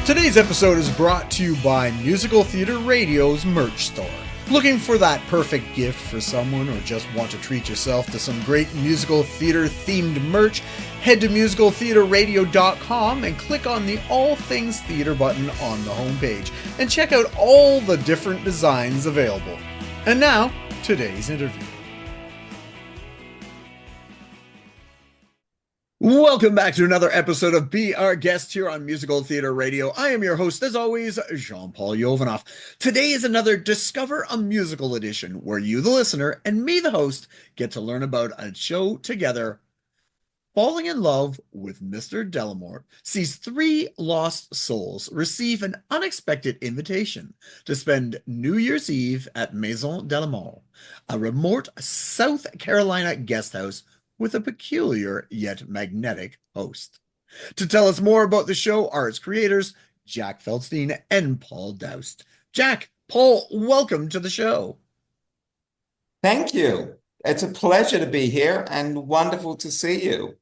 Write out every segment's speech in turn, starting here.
Today's episode is brought to you by Musical Theater Radio's merch store. Looking for that perfect gift for someone or just want to treat yourself to some great musical theater themed merch? Head to musicaltheaterradio.com and click on the All Things Theater button on the homepage and check out all the different designs available. And now, today's interview. Welcome back to another episode of Be Our Guest here on Musical Theater Radio. I am your host, as always, Jean-Paul Jovanoff. Today is another Discover a Musical edition, where you, the listener, and me, the host, get to learn about a show together. Falling in Love with Mr. Dellamort sees three lost souls receive an unexpected invitation to spend New Year's Eve at Maison Dellamort, a remote South Carolina guest house with a peculiar yet magnetic host. To tell us more about the show are its creators, Jack Feldstein and Paul Doust. Jack, Paul, welcome to the show. Thank you. It's a pleasure to be here and wonderful to see you.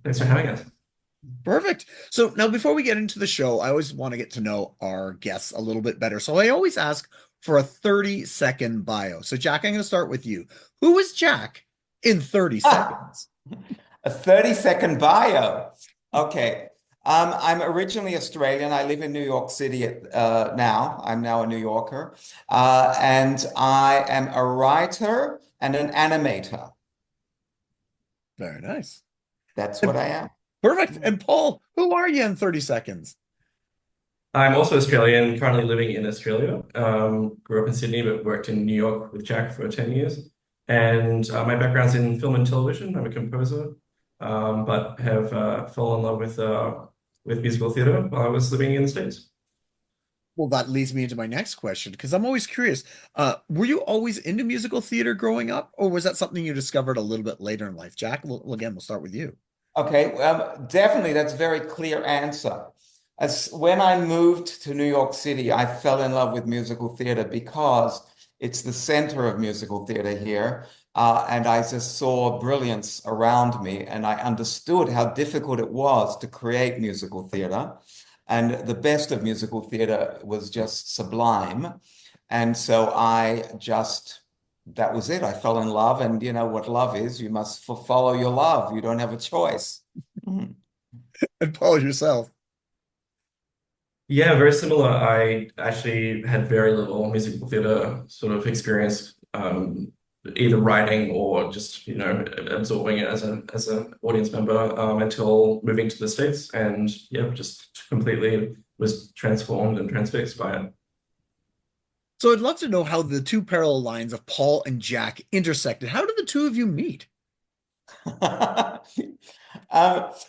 Thanks for having us. Perfect. So now before we get into the show, I always want to get to know our guests a little bit better. So I always ask for a 30-second bio. So Jack, I'm going to start with you. Who is Jack in 30 seconds? A 30-second bio. Okay. I'm originally Australian. I live in New York City now. I'm now a New Yorker. And I am a writer and an animator. Very nice. That's what I am. Perfect. And Paul, who are you in 30 seconds? I'm also Australian, currently living in Australia. Grew up in Sydney, but worked in New York with Jack for 10 years. And my background's in film and television. I'm a composer, but have fallen in love with musical theater while I was living in the States. Well, that leads me into my next question, because I'm always curious. Were you always into musical theater growing up, or was that something you discovered a little bit later in life? Jack, again, we'll start with you. Okay, definitely, that's a very clear answer. When I moved to New York City, I fell in love with musical theater because it's the center of musical theater here. And I just saw brilliance around me, and I understood how difficult it was to create musical theater. And the best of musical theater was just sublime. And so that was it. I fell in love, and you know what love is. You must follow your love. You don't have a choice. And Paul, yourself. Yeah, very similar. I actually had very little musical theater sort of experience, either writing or just, absorbing it as an audience member until moving to the States, and yeah, just completely was transformed and transfixed by it. So I'd love to know how the two parallel lines of Paul and Jack intersected. How did the two of you meet?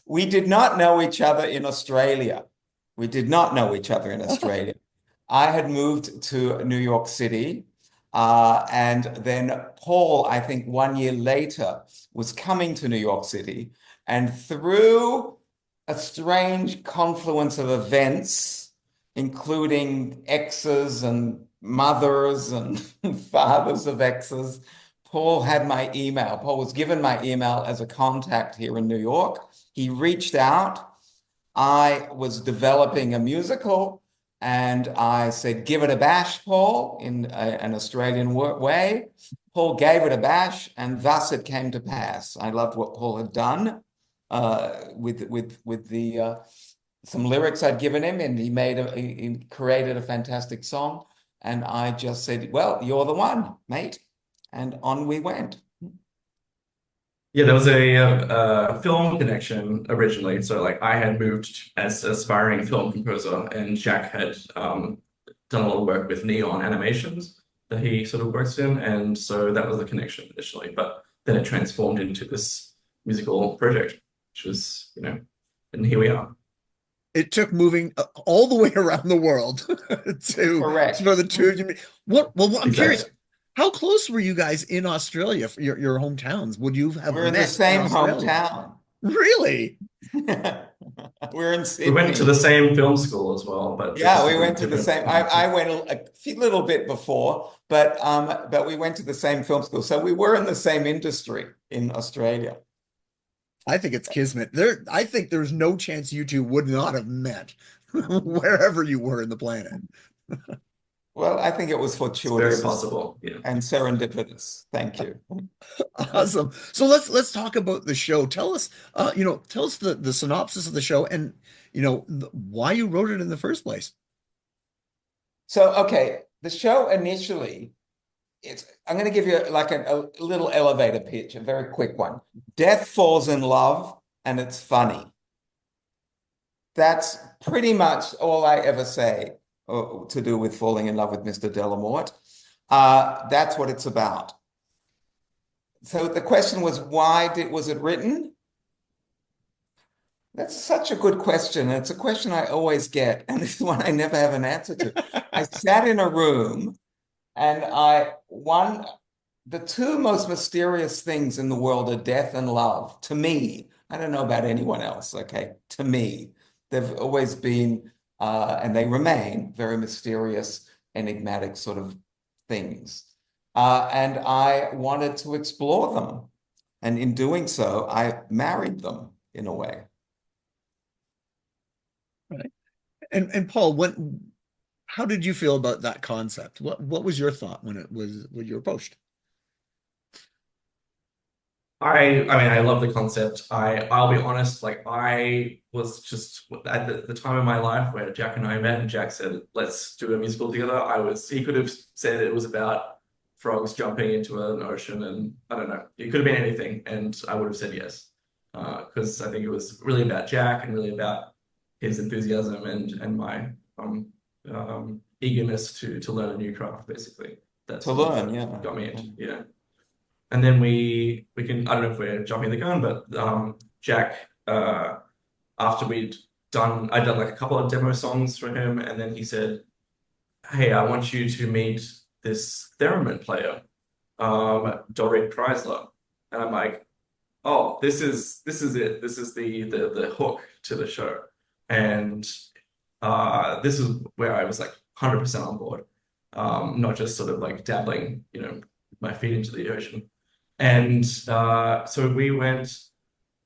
We did not know each other in Australia. We did not know each other in Australia. I had moved to New York City, and then Paul, I think 1 year later, was coming to New York City, and through a strange confluence of events, including exes and mothers and fathers of exes, Paul had my email. Paul was given my email as a contact here in New York. He reached out. I was developing a musical, and I said, give it a bash, Paul, in an Australian way. Paul gave it a bash, and thus it came to pass. I loved what Paul had done with some lyrics I'd given him, and he created a fantastic song. And I just said, well, you're the one, mate. And on we went. Yeah, there was a film connection originally. So like I had moved as aspiring film composer, and Jack had done a lot of work with neon animations that he sort of works in. And so that was the connection initially, but then it transformed into this musical project, which was, and here we are. It took moving all the way around the world Correct. for the two of you. I'm Exactly. curious. How close were you guys in Australia, for your hometowns? Would you have We're in met the same Australia? hometown. Really? We're in Sydney. We went to the same film school as well, but yeah, we went to the same. I went a little bit before, but we went to the same film school, so we were in the same industry in Australia. I think it's kismet. I think there's no chance you two would not have met wherever you were in the planet. Well, I think it was It's very fortuitous possible. Yeah. and serendipitous. Thank you. Awesome. So let's talk about the show. Tell us, tell us the synopsis of the show and why you wrote it in the first place. So, okay, the show initially, I'm going to give you like a little elevator pitch, a very quick one. Death falls in love and it's funny. That's pretty much all I ever say to do with falling in love with Mr. Dellamort. That's what it's about. So the question was, was it written? That's such a good question. It's a question I always get, and it's one I never have an answer to. I sat in a room and the two most mysterious things in the world are death and love. To me, I don't know about anyone else, okay? To me, they've always been, and they remain, very mysterious, enigmatic sort of things. And I wanted to explore them. And in doing so, I married them in a way. Right. And Paul, how did you feel about that concept? What was your thought when you were approached? I mean, I love the concept. I'll be honest, like I was just at the time in my life where Jack and I met and Jack said, let's do a musical together. He could have said it was about frogs jumping into an ocean and I don't know, it could have been anything. And I would have said yes. Because I think it was really about Jack and really about his enthusiasm and my eagerness to learn a new craft, basically. That's To learn, yeah. got me into, yeah. And then we can, I don't know if we're jumping the gun, but Jack, after I'd done like a couple of demo songs for him, and then he said, hey, I want you to meet this theremin player, Dorit Chrysler. And I'm like, oh, this is it. This is the hook to the show. And this is where I was like 100% on board. Not just sort of like dabbling, my feet into the ocean. And so we went,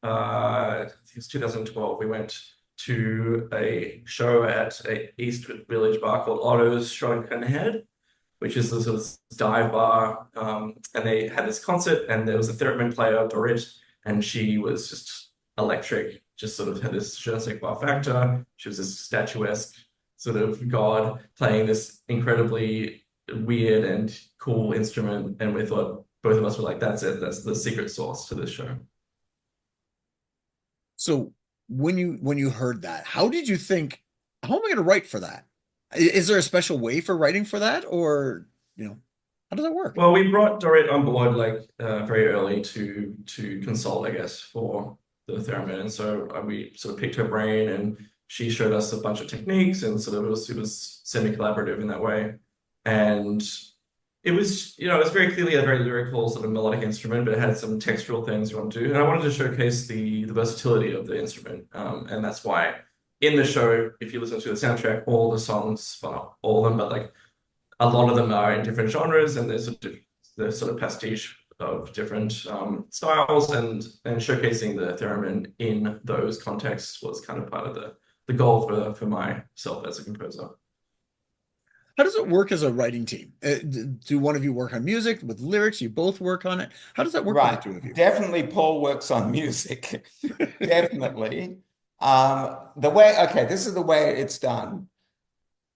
I think it was 2012, we went to a show at a East Village bar called Otto's Shrunken Head, which is a sort of dive bar. And they had this concert and there was a theremin player, Dorit, and she was just electric, just sort of had this je ne sais quoi factor. She was this statuesque sort of god playing this incredibly weird and cool instrument. And we thought, both of us were like, that's it. That's the secret sauce to this show. So when you heard that, how did you think, how am I going to write for that? Is there a special way for writing for that, or how does that work? Well, we brought Dorit on board like very early to consult, I guess, for the theremin, and so we sort of picked her brain, and she showed us a bunch of techniques, and sort of it was semi-collaborative in that way, and it was it was very clearly a very lyrical sort of melodic instrument, but it had some textural things we wanted to do, and I wanted to showcase the versatility of the instrument, and that's why in the show, if you listen to the soundtrack, all the songs, well, not all of them, but like a lot of them are in different genres, and they're sort of pastiche of different styles, and showcasing the theremin in those contexts was kind of part of the goal for myself as a composer. How does it work as a writing team? Do one of you work on music with lyrics? You both work on it? How does that work Right. with the two of you? Definitely Paul works on music. Definitely. This is the way it's done.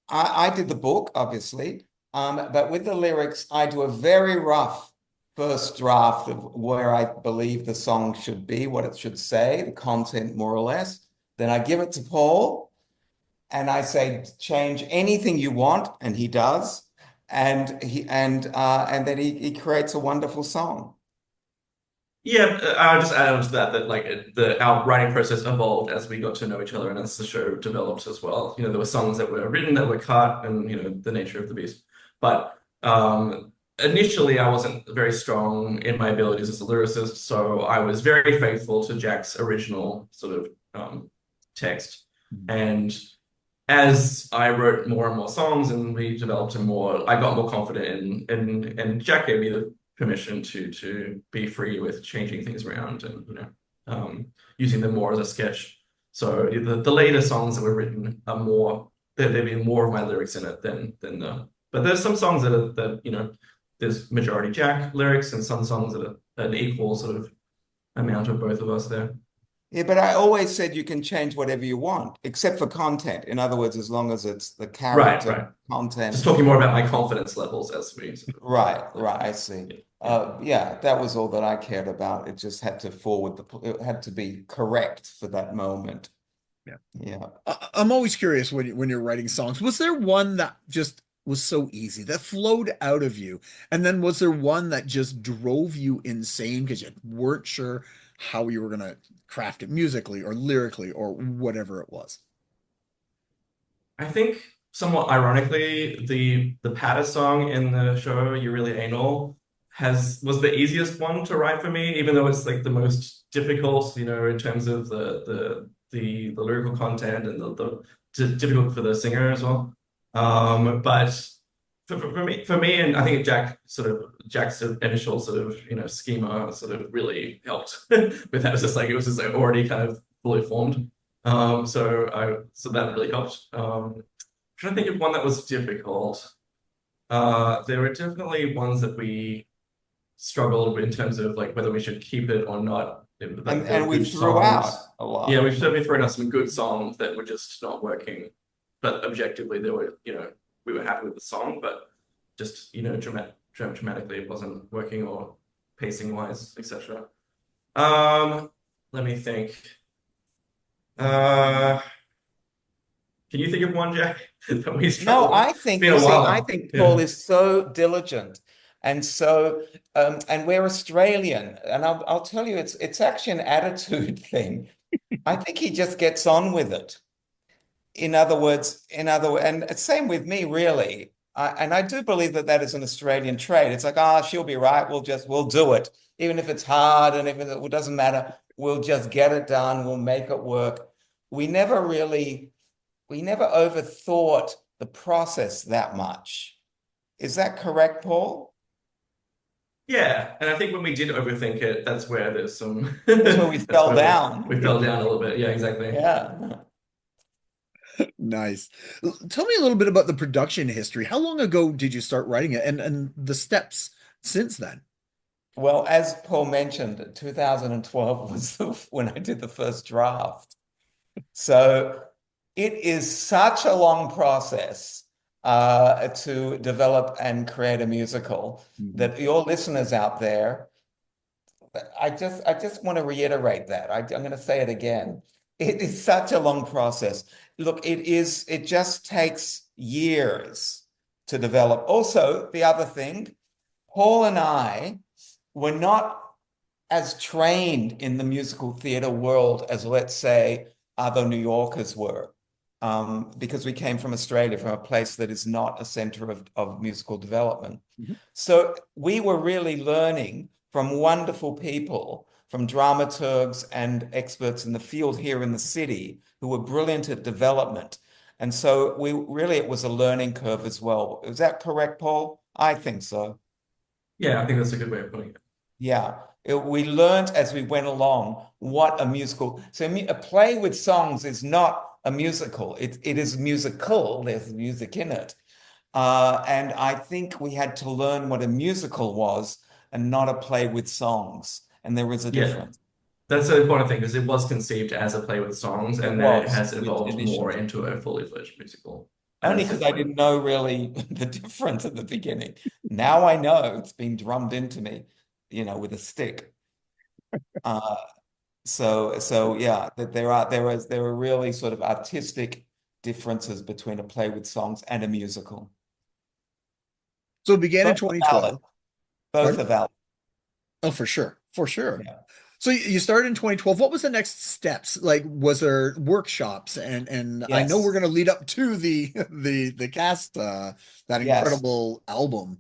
I did the book, obviously, but with the lyrics, I do a very rough first draft of where I believe the song should be, what it should say, the content more or less. Then I give it to Paul. And I say, change anything you want, and he does, and then he creates a wonderful song. Yeah, I'll just add on to that like our writing process evolved as we got to know each other and as the show developed as well. There were songs that were written that were cut, and the nature of the beast. But initially, I wasn't very strong in my abilities as a lyricist, so I was very faithful to Jack's original sort of text. And as I wrote more and more songs and we developed I got more confident and Jack gave me the permission to be free with changing things around and using them more as a sketch. So the later songs that were written are more there've been more of my lyrics in it than the. But there's some songs that there's majority Jack lyrics and some songs that are an equal sort of amount of both of us there. Yeah, but I always said you can change whatever you want, except for content. In other words, as long as it's the Right, character right. content. Just talking more about my confidence levels as we. Right, I see. Yeah. Yeah, that was all that I cared about. It just had to it had to be correct for that moment. Yeah. Yeah. I'm always curious when you're writing songs. Was there one that just was so easy that flowed out of you? And then was there one that just drove you insane because you weren't sure how you were going to craft it musically or lyrically or whatever it was? I think somewhat ironically, the Patter song in the show, You Really Anal, was the easiest one to write for me, even though it's like the most difficult, in terms of the lyrical content and difficult for the singer as well. But for me, and I think Jack's initial sort of schema sort of really helped with that. It was just like already kind of fully formed. So that really helped. Trying to think of one that was difficult. There were definitely ones that we struggled in terms of like whether we should keep it or not. And we threw out a lot. Yeah, we've certainly thrown out some good songs that were just not working. But objectively, we were happy with the song, but just dramatically it wasn't working or pacing wise, etc. Let me think. Can you think of one, Jack, that we struggled? No, I think It's been a while I now. think Yeah. Paul is so diligent, and so and we're Australian, and I'll tell you, it's actually an attitude thing. I think he just gets on with it. In other words, and same with me, really. And I do believe that is an Australian trait. It's like, she'll be right. We'll do it, even if it's hard and if it doesn't matter. We'll just get it done. We'll make it work. We never overthought the process that much. Is that correct, Paul? Yeah, and I think when we did overthink it, that's where there's some. That's where we fell down. We fell down a little bit. Yeah, exactly. Yeah. Nice. Tell me a little bit about the production history. How long ago did you start writing it and the steps since then? Well, as Paul mentioned, 2012 was when I did the first draft. So it is such a long process to develop and create a musical that your listeners out there, I just want to reiterate that. I'm going to say it again. It is such a long process. Look, it just takes years to develop. Also, the other thing, Paul and I were not as trained in the musical theater world as, let's say, other New Yorkers were, because we came from Australia, from a place that is not a center of musical development. So we were really learning from wonderful people, from dramaturgs and experts in the field here in the city who were brilliant at development. And so it was a learning curve as well. Is that correct, Paul? I think so. Yeah, I think that's a good way of putting it. Yeah. We learned as we went along what a musical. So a play with songs is not a musical. It is musical. There's music in it. And I think we had to learn what a musical was and not a play with songs. And there is a difference. That's an important thing because it was conceived as a play with songs and then it has evolved more into a fully fledged musical. Only because I didn't know really the difference at the beginning. Now I know. It's been drummed into me, with a stick. So yeah, that there are really sort of artistic differences between a play with songs and a musical. So it began in 2012. Both are valid. Oh, for sure. For sure. Yeah. So you started in 2012. What was the next steps? Like, was there workshops? And I know we're going to lead up to the cast, that incredible album.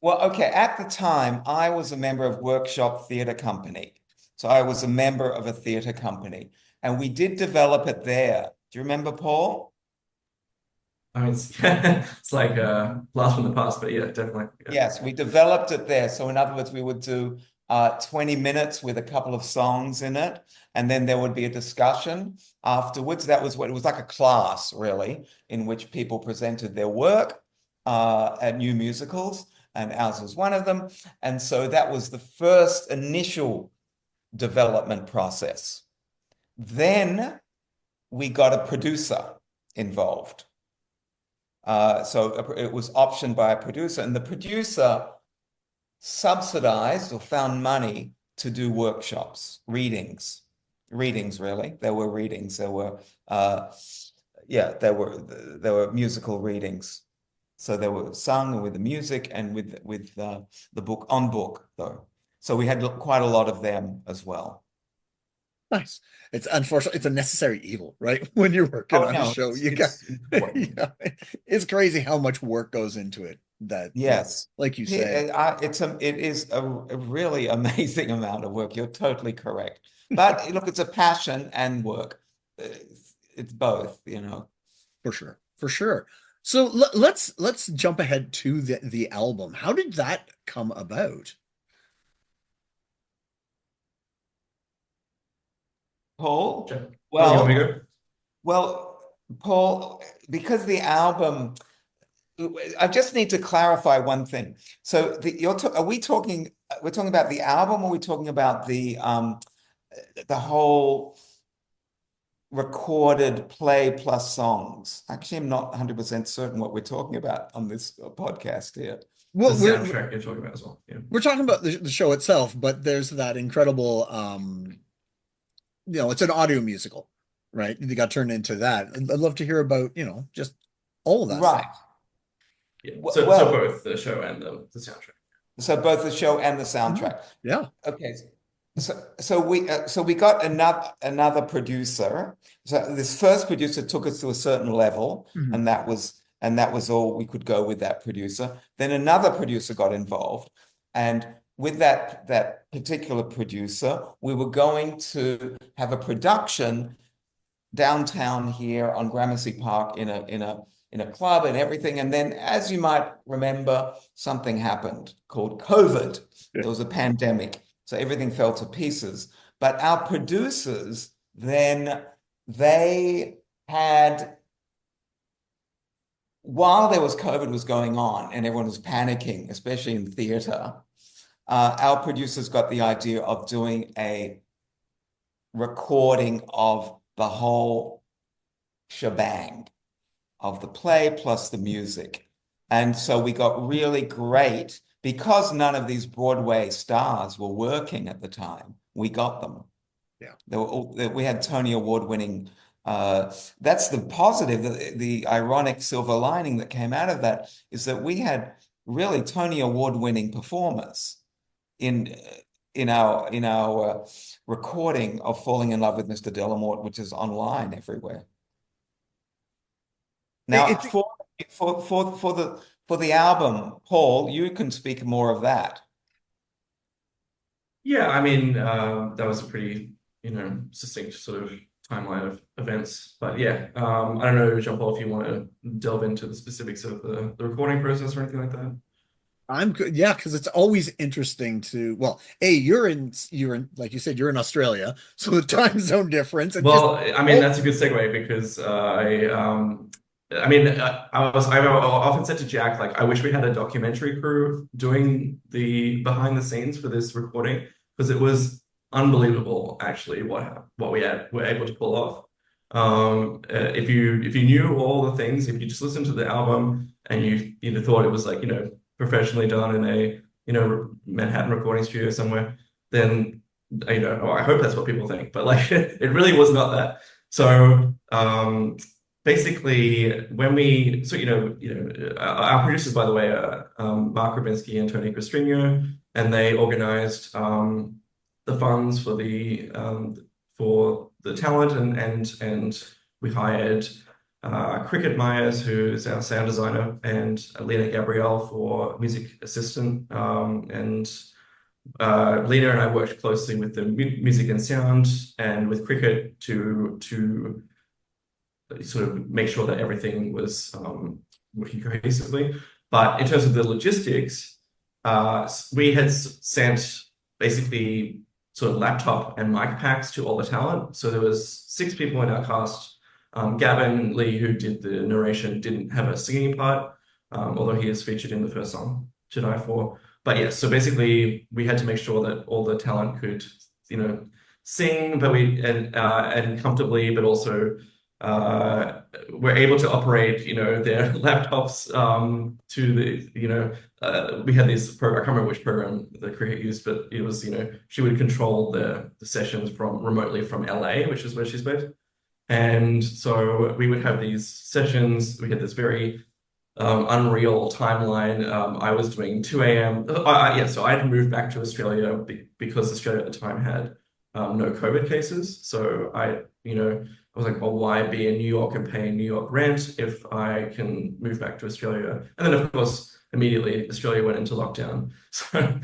Well, okay. At the time, I was a member of Workshop Theatre Company. So I was a member of a theatre company. And we did develop it there. Do you remember, Paul? I mean, it's like blast from the past, but yeah, definitely. Yeah. Yes, we developed it there. So in other words, we would do 20 minutes with a couple of songs in it, and then there would be a discussion afterwards. That was what it was, like a class, really, in which people presented their work at new musicals, and ours was one of them. And so that was the first initial development process. Then we got a producer involved. So it was optioned by a producer, and the producer subsidized or found money to do workshops, readings, really. There were readings. There were, there were musical readings. So they were sung with the music and with the book on book, though. So we had quite a lot of them as well. Nice. It's unfortunate. It's a necessary evil, right? When you're working on a show, you got, yeah, it's crazy how much work goes into it. That, yes, like you said, it is a really amazing amount of work. You're totally correct. But look, it's a passion and work. It's both, you know. For sure, for sure. So let's jump ahead to the album. How did that come about? Paul? Well, Paul, because the album, I just need to clarify one thing. So are we talking, we're talking about the album, or are we talking about the whole recorded play plus songs? Actually, I'm not 100% certain what we're talking about on this podcast here. Well, the soundtrack you're talking about as well. Yeah. We're talking about the show itself, but there's that incredible, it's an audio musical, right? You got turned into that. I'd love to hear about, just all of that Right. stuff. Yeah. So both the show and the soundtrack. So both the show and the soundtrack. Yeah. Okay. So we got another producer. So this first producer took us to a certain level, and that was all we could go with that producer. Then another producer got involved, and with that particular producer, we were going to have a production downtown here on Gramercy Park in a club and everything. And then, as you might remember, something happened called COVID. Yeah. There was a pandemic. So everything fell to pieces. But our producers, then, they had, while there was COVID was going on and everyone was panicking, especially in theater, our producers got the idea of doing a recording of the whole shebang of the play plus the music. And so we got really great, because none of these Broadway stars were working at the time, we got them. Yeah. We had Tony Award-winning, that's the positive, the ironic silver lining that came out of that is that we had really Tony Award-winning performers in our recording of Falling in Love with Mr. Dellamort, which is online everywhere. Now, for the album, Paul, you can speak more of that. Yeah, I mean, that was a pretty, succinct sort of timeline of events. But yeah, I don't know, Jean-Paul, if you want to delve into the specifics of the recording process or anything like that. I'm good. Yeah, because it's always interesting to, you're in, like you said, you're in Australia, so the time zone difference. Well, I mean, that's a good segue because I've often said to Jack, like, I wish we had a documentary crew doing the behind the scenes for this recording, because it was unbelievable, actually, what we were able to pull off. If you knew all the things, if you just listened to the album and you thought it was like, professionally done in a Manhattan recording studio somewhere, then I hope that's what people think, but like it really was not that. So basically, our producers, by the way, are Mark Rubinsky and Tony Cristrino, and they organized the funds for the talent, and we hired Cricket Myers, who's our sound designer, and Lena Gabrielle for music assistant. And Lena and I worked closely with the music and sound and with Cricket to sort of make sure that everything was working cohesively. But in terms of the logistics, we had sent basically sort of laptop and mic packs to all the talent. So there was 6 people in our cast. Gavin Lee, who did the narration, didn't have a singing part, although he is featured in the first song, To Die For. But yeah, so basically we had to make sure that all the talent could, sing, but and comfortably, but also were able to operate, their laptops to we had this program, I can't remember which program the cricket used, but it was, she would control the sessions from remotely from LA, which is where she's based. And so we would have these sessions. We had this very unreal timeline. I was doing 2 a.m. So I had moved back to Australia because Australia at the time had no COVID cases. So I was like, well, why be in New York and pay New York rent if I can move back to Australia? And then, of course, immediately Australia went into lockdown. So,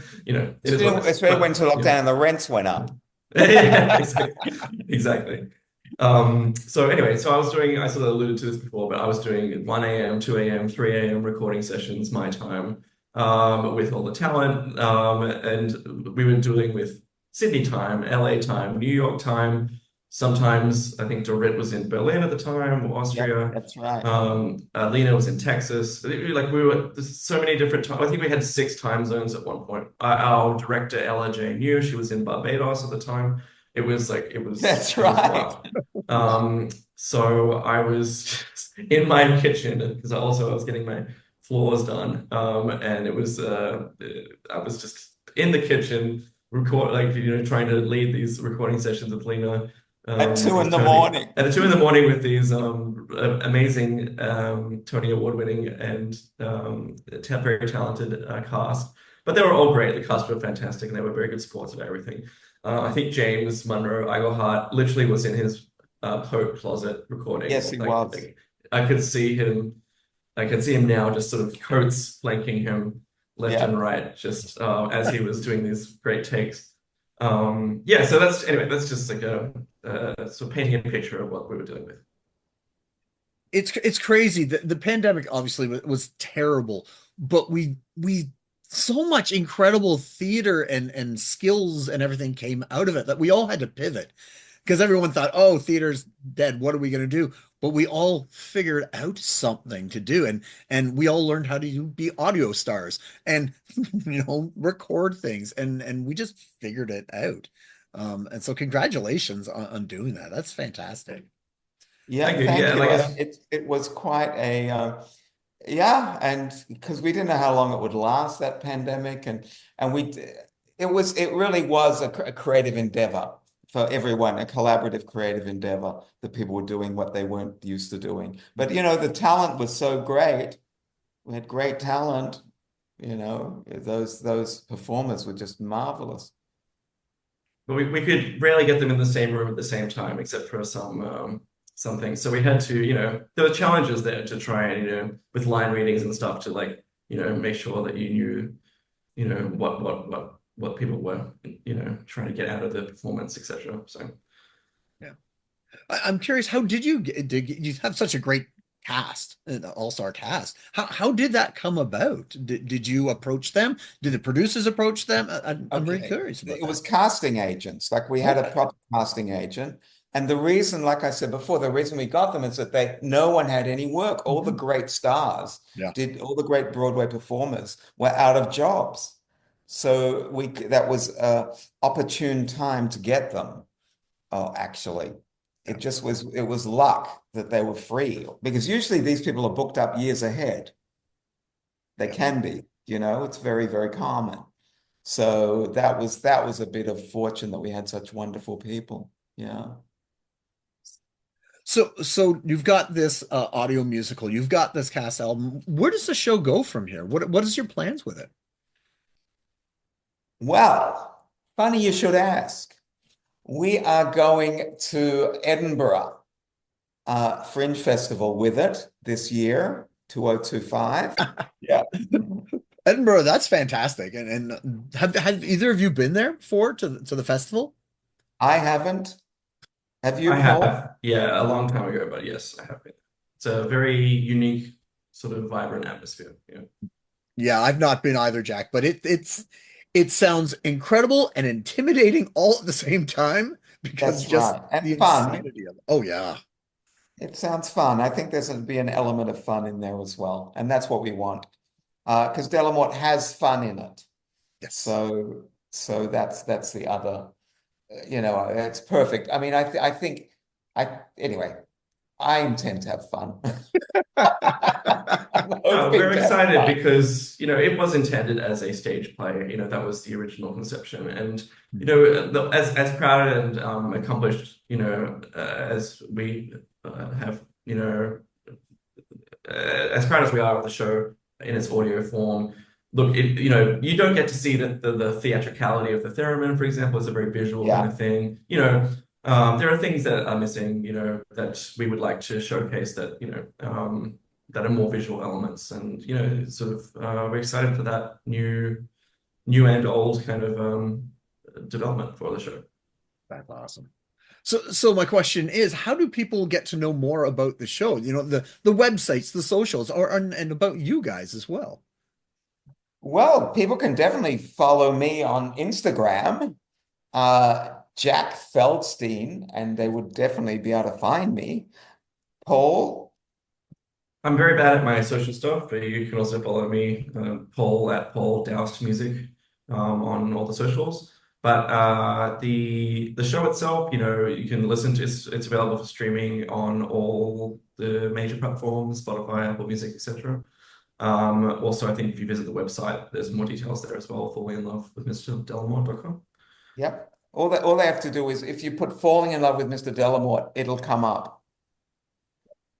Australia went into lockdown and the rents went up. Yeah, exactly. So anyway, so I sort of alluded to this before, but I was doing 1 a.m., 2 a.m., 3 a.m. recording sessions, my time, with all the talent. And we were dealing with Sydney time, LA time, New York time. Sometimes I think Dorit was in Berlin at the time, or Austria. Yep, that's right. Lena was in Texas. There's so many different times. I think we had 6 time zones at one point. Our director, Ella J. New, she was in Barbados at the time. That's right. So I was just in my kitchen because I was getting my floors done. And I was just in the kitchen trying to lead these recording sessions with Lena. At 2 in the morning. At 2 in the morning with these amazing Tony Award-winning and very talented cast. But they were all great. The cast were fantastic, and they were very good supports of everything. I think James Munro Iglehart literally was in his coat closet recording. Yes, he was. I could see him. I can see him now, just sort of coats flanking him left and right, just as he was doing these great takes. So that's just like sort of painting a picture of what we were dealing with. It's crazy. The pandemic obviously was terrible, but we so much incredible theater and skills and everything came out of it that we all had to pivot because everyone thought, oh, theater's dead. What are we going to do? But we all figured out something to do, and we all learned how to be audio stars and record things, and we just figured it out. And so congratulations on doing that. That's fantastic. Yeah, thank you. It was quite a and because we didn't know how long it would last, that pandemic, and it really was a creative endeavor for everyone, a collaborative creative endeavor that people were doing what they weren't used to doing. But the talent was so great. We had great talent. Those performers were just marvelous. But we could rarely get them in the same room at the same time, except for some things. So we had to, there were challenges there to try and, with line readings and stuff to make sure that you knew, what people were, trying to get out of the performance, etc. So, yeah, I'm curious, how did you have such a great cast, an all-star cast? How did that come about? Did you approach them? Did the producers approach them? I'm really curious about that. It was casting agents. Like we had a proper casting agent. And the reason, like I said before, the reason we got them is that no one had any work. All the great stars all the great Broadway performers were out of jobs. So that was an opportune time to get them. Oh, actually, it was luck that they were free, because usually these people are booked up years ahead. They can be, it's very, very common. So that was a bit of fortune that we had such wonderful people. Yeah. So you've got this audio musical, you've got this cast album. Where does the show go from here? What is your plans with it? Well, funny you should ask. We are going to Edinburgh Fringe Festival with it this year, 2025. Yeah. Edinburgh, that's fantastic. And have either of you been there before to the festival? I haven't. Have you, I Paul? have, yeah, a long time ago, but yes, I have been. It's a very unique, sort of vibrant atmosphere. Yeah, I've not been either, Jack, but it's It sounds incredible and intimidating all at the same time because That's just right. And the fun. insanity of it. Oh yeah. It sounds fun. I think there's going to be an element of fun in there as well. And that's what we want. Because Dellamort has fun in it. Yes. So that's the other, it's perfect. I mean, I think anyway, I intend to have fun. I'm No, we're hoping to have excited fun. because, it was intended as a stage play. That was the original conception. And, as proud and accomplished, as we have, as proud as we are of the show in its audio form, look, you don't get to see the theatricality of the theremin, for example. It's a very visual kind Yeah. of thing. There are things that are missing, that we would like to showcase that, that are more visual elements. And, sort of, we're excited for that new and old kind of development for the show. That's awesome. So my question is, how do people get to know more about the show? The websites, the socials, and about you guys as well. Well, people can definitely follow me on Instagram, Jack Feldstein, and they would definitely be able to find me. Paul, I'm very bad at my social stuff, but you can also follow me, Paul at Paul Doust Music, on all the socials. But the show itself, you can listen to it's available for streaming on all the major platforms, Spotify, Apple Music, etc. Also, I think if you visit the website, there's more details there as well. Falling in love with MrDellamort.com. yep. All they have to do is if you put Falling in Love with Mr. Dellamort, it'll come up.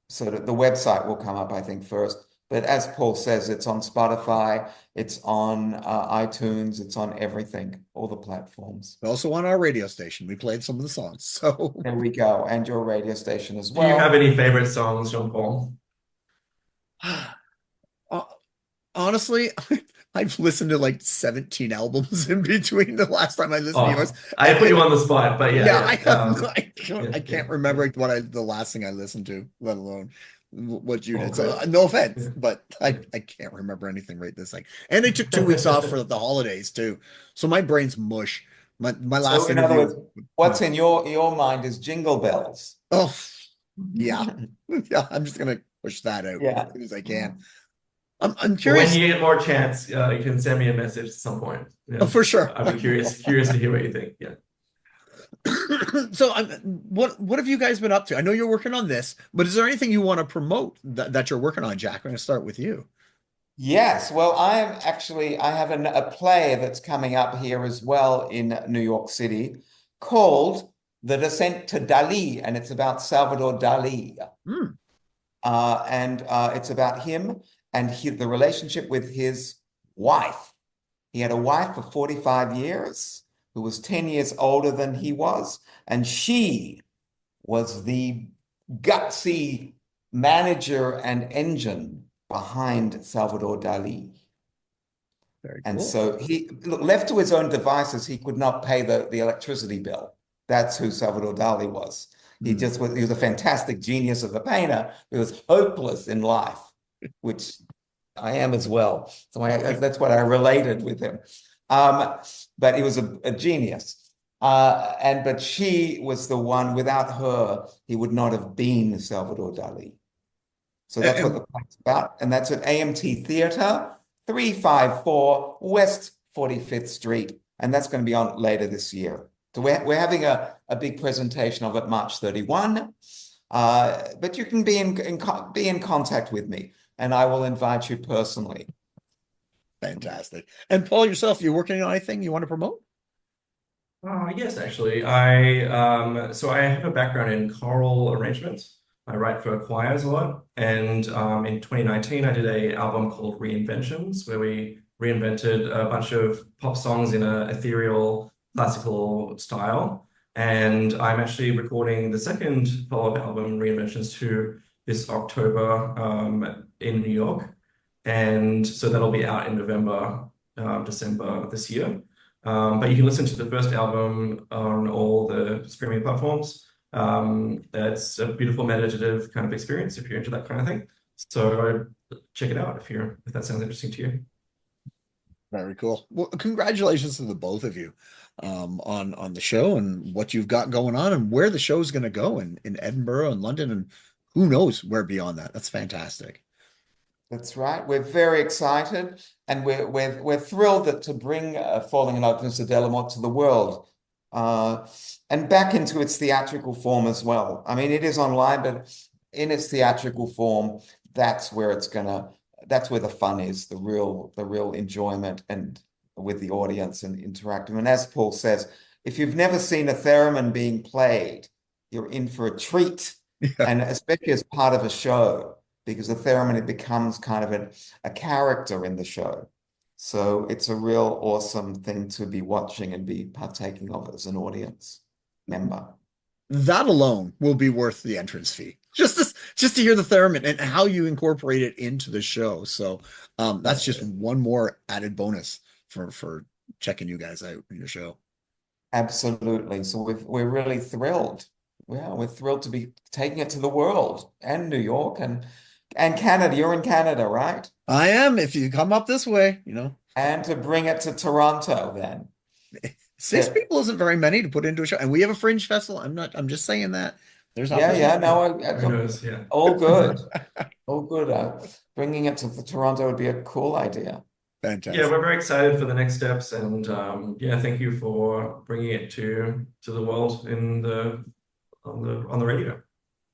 So that the website will come up, I think, first. But as Paul says, it's on Spotify, it's on iTunes, it's on everything, all the platforms. Also on our radio station, we played some of the songs. So There we go. And your radio station as Do you have well. any favorite songs, Jean Paul? uh, honestly, I've listened to like 17 albums in between the last time I listened to yours. Oh, I put you on the spot, but Yeah, yeah. I Yeah. can't remember the last thing I listened to, let alone what you All did. So good. no offense, Yeah. but I can't remember anything right this second. And I took 2 weeks off for the holidays too, so my brain's mush. My So last in other words, interview. what's in your mind is Jingle Bells. Oh yeah, yeah. I'm just gonna push that out as Yeah. soon as I can. I'm But when curious. you get more chance, you can send me a message at some point. Oh, Yeah. for sure. I'd be curious to hear what you think. Yeah. So, what have you guys been up to? I know you're working on this, but is there anything you want to promote that you're working on, Jack? I'm going to start with you. Yes, well, I have a play that's coming up here as well in New York City called The Descent to Dali, and it's about Salvador Dali. Hmm. And it's about him and the relationship with his wife. He had a wife for 45 years who was 10 years older than he was, and she was the gutsy manager and engine behind Salvador Dali. Very And cool. so left to his own devices, he could not pay the electricity bill. That's who Salvador Dali was. He was a fantastic genius of a painter who was hopeless in life, which I am as well. So that's what I related with him. But he was a genius. But she was the one, without her, he would not have been Salvador Dali. So that's what the play's about. And that's at AMT Theatre, 354 West 45th Street. And that's going to be on later this year. So we're having a big presentation of it March 31. But you can be in contact with me, and I will invite you personally. Fantastic. And Paul, yourself, you working on anything you want to promote? Yes, actually. I have a background in choral arrangements. I write for choirs a lot. And in 2019, I did an album called Reinventions, where we reinvented a bunch of pop songs in an ethereal classical style. And I'm actually recording the second follow-up album, Reinventions 2, this October in New York. And so that'll be out in November, December this year. But you can listen to the first album on all the streaming platforms. It's a beautiful meditative kind of experience if you're into that kind of thing. So check it out if that sounds interesting to you. Very cool. Well, congratulations to the both of you on the show and what you've got going on and where the show's going to go in Edinburgh and London and who knows where beyond that. That's fantastic. That's right. We're very excited, and we're thrilled to bring Falling in Love with Mr. Dellamort to the world, uh, and back into its theatrical form as well. I mean, it is online, but in its theatrical form, that's where that's where the fun is, the real enjoyment, and with the audience and interactive. And as Paul says, if you've never seen a theremin being played, you're in for a treat, Yeah. and especially as part of a show because the theremin it becomes kind of a character in the show. So it's a real awesome thing to be watching and be partaking of as an audience member. That alone will be worth the entrance fee. Just to hear the theremin and how you incorporate it into the show. So that's just one more added bonus for checking you guys out in your show. Absolutely. So we're really thrilled. Yeah, we're thrilled to be taking it to the world and New York and Canada. You're in Canada, right? I am, if you come up this way, And to bring it to Toronto then. six Yeah. people isn't very many to put into a show. And we have a fringe festival. I'm just saying that. There's Yeah, no, Who knows? Yeah. all good. All good. Bringing it to Toronto would be a cool idea. Fantastic. Yeah, we're very excited for the next steps, and yeah, thank you for bringing it to the world on the radio.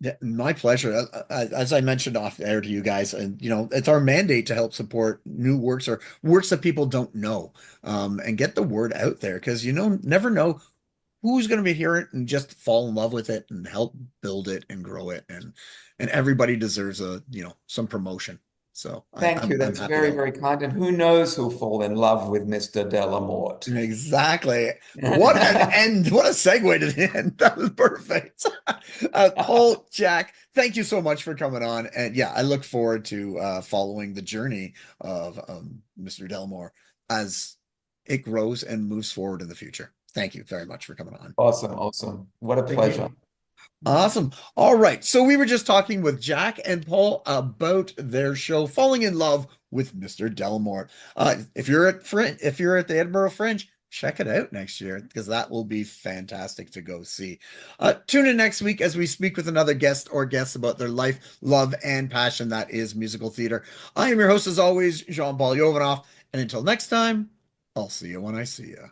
Yeah, my pleasure. As I mentioned off air to you guys, and it's our mandate to help support new works or works that people don't know, and get the word out there because never know who's going to be hearing it and just fall in love with it and help build it and grow it, and everybody deserves some promotion. So Thank you. I'm That's happy very, to very kind. And who knows who'll fall in love with Mr. Dellamort. Exactly. What an end. What a segue to the end. That was perfect. Paul, Jack, thank you so much for coming on. And yeah, I look forward to following the journey of Mr. Dellamort as it grows and moves forward in the future. Thank you very much for coming on. Awesome, awesome. What a Thank pleasure. you. Awesome. All right. So we were just talking with Jack and Paul about their show, Falling in Love with Mr. Dellamort. If you're at the Edinburgh Fringe, check it out next year because that will be fantastic to go see. Tune in next week as we speak with another guest or guests about their life, love, and passion that is musical theater. I am your host, as always, Jean-Paul Jovanoff. And until next time, I'll see you when I see you.